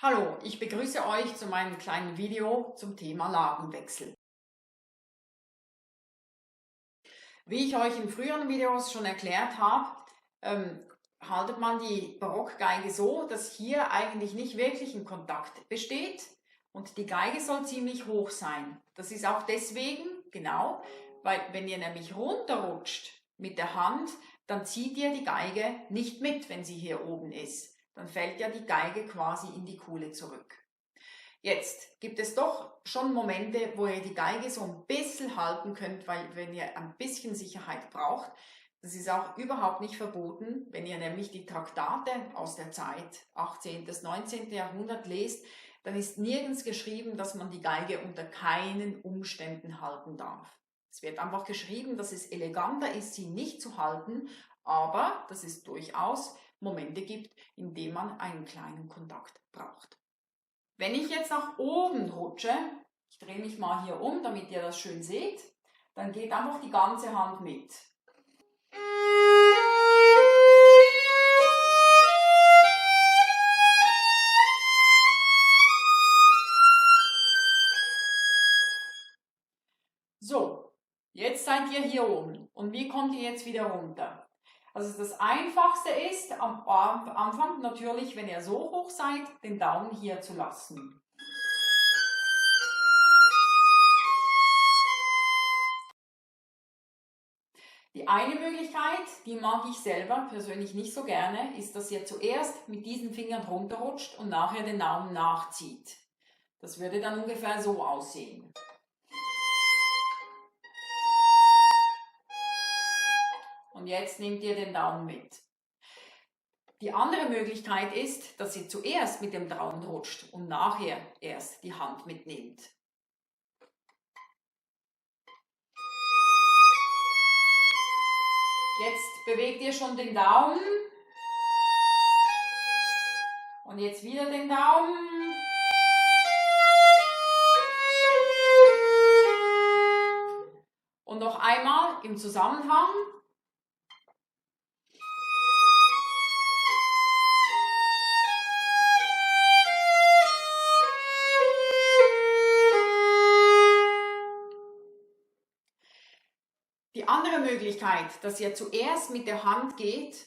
Hallo, ich begrüße euch zu meinem kleinen Video zum Thema Lagenwechsel. Wie ich euch in früheren Videos schon erklärt habe, haltet man die Barockgeige so, dass hier eigentlich nicht wirklich ein Kontakt besteht und die Geige soll ziemlich hoch sein. Das ist auch deswegen, genau, weil wenn ihr nämlich runterrutscht mit der Hand, dann zieht ihr die Geige nicht mit, wenn sie hier oben ist. Dann fällt ja die Geige quasi in die Kuhle zurück. Jetzt gibt es doch schon Momente, wo ihr die Geige so ein bisschen halten könnt, weil wenn ihr ein bisschen Sicherheit braucht, das ist auch überhaupt nicht verboten, wenn ihr nämlich die Traktate aus der Zeit 18. bis 19. Jahrhundert lest, dann ist nirgends geschrieben, dass man die Geige unter keinen Umständen halten darf. Es wird einfach geschrieben, dass es eleganter ist, sie nicht zu halten, aber dass es durchaus Momente gibt, in denen man einen kleinen Kontakt braucht. Wenn ich jetzt nach oben rutsche, ich drehe mich mal hier um, damit ihr das schön seht, dann geht einfach die ganze Hand mit. So, jetzt seid ihr hier oben. Und wie kommt ihr jetzt wieder runter? Also das Einfachste ist am Anfang natürlich, wenn ihr so hoch seid, den Daumen hier zu lassen. Die eine Möglichkeit, die mag ich selber persönlich nicht so gerne, ist, dass ihr zuerst mit diesen Fingern runterrutscht und nachher den Daumen nachzieht. Das würde dann ungefähr so aussehen. Und jetzt nehmt ihr den Daumen mit. Die andere Möglichkeit ist, dass ihr zuerst mit dem Daumen rutscht und nachher erst die Hand mitnehmt. Jetzt bewegt ihr schon den Daumen und jetzt wieder den Daumen. Und noch einmal im Zusammenhang. Die andere Möglichkeit, dass ihr zuerst mit der Hand geht,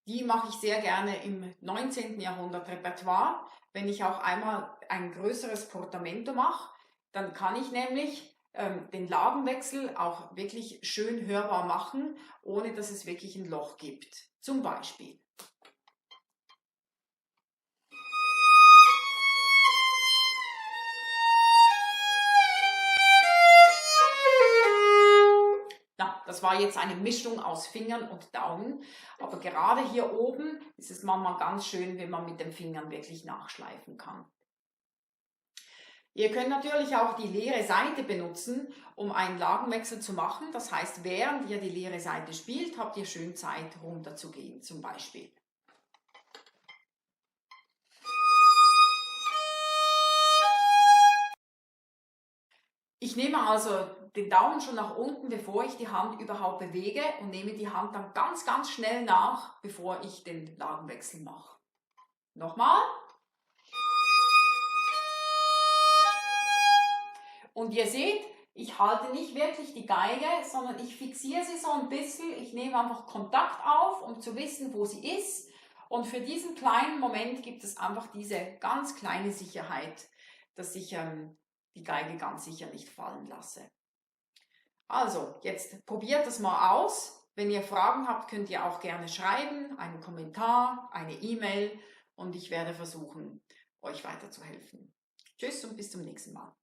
die mache ich sehr gerne im 19. Jahrhundert Repertoire. Wenn ich auch einmal ein größeres Portamento mache, dann kann ich nämlich den Lagenwechsel auch wirklich schön hörbar machen, ohne dass es wirklich ein Loch gibt. Zum Beispiel. Das war jetzt eine Mischung aus Fingern und Daumen, aber gerade hier oben ist es manchmal ganz schön, wenn man mit den Fingern wirklich nachschleifen kann. Ihr könnt natürlich auch die leere Seite benutzen, um einen Lagenwechsel zu machen. Das heißt, während ihr die leere Seite spielt, habt ihr schön Zeit runterzugehen zum Beispiel. Ich nehme also den Daumen schon nach unten, bevor ich die Hand überhaupt bewege und nehme die Hand dann ganz, ganz schnell nach, bevor ich den Lagenwechsel mache. Nochmal. Und ihr seht, ich halte nicht wirklich die Geige, sondern ich fixiere sie so ein bisschen. Ich nehme einfach Kontakt auf, um zu wissen, wo sie ist. Und für diesen kleinen Moment gibt es einfach diese ganz kleine Sicherheit, dass ich die Geige ganz sicher nicht fallen lasse. Also, jetzt probiert das mal aus. Wenn ihr Fragen habt, könnt ihr auch gerne schreiben, einen Kommentar, eine E-Mail und ich werde versuchen, euch weiterzuhelfen. Tschüss und bis zum nächsten Mal.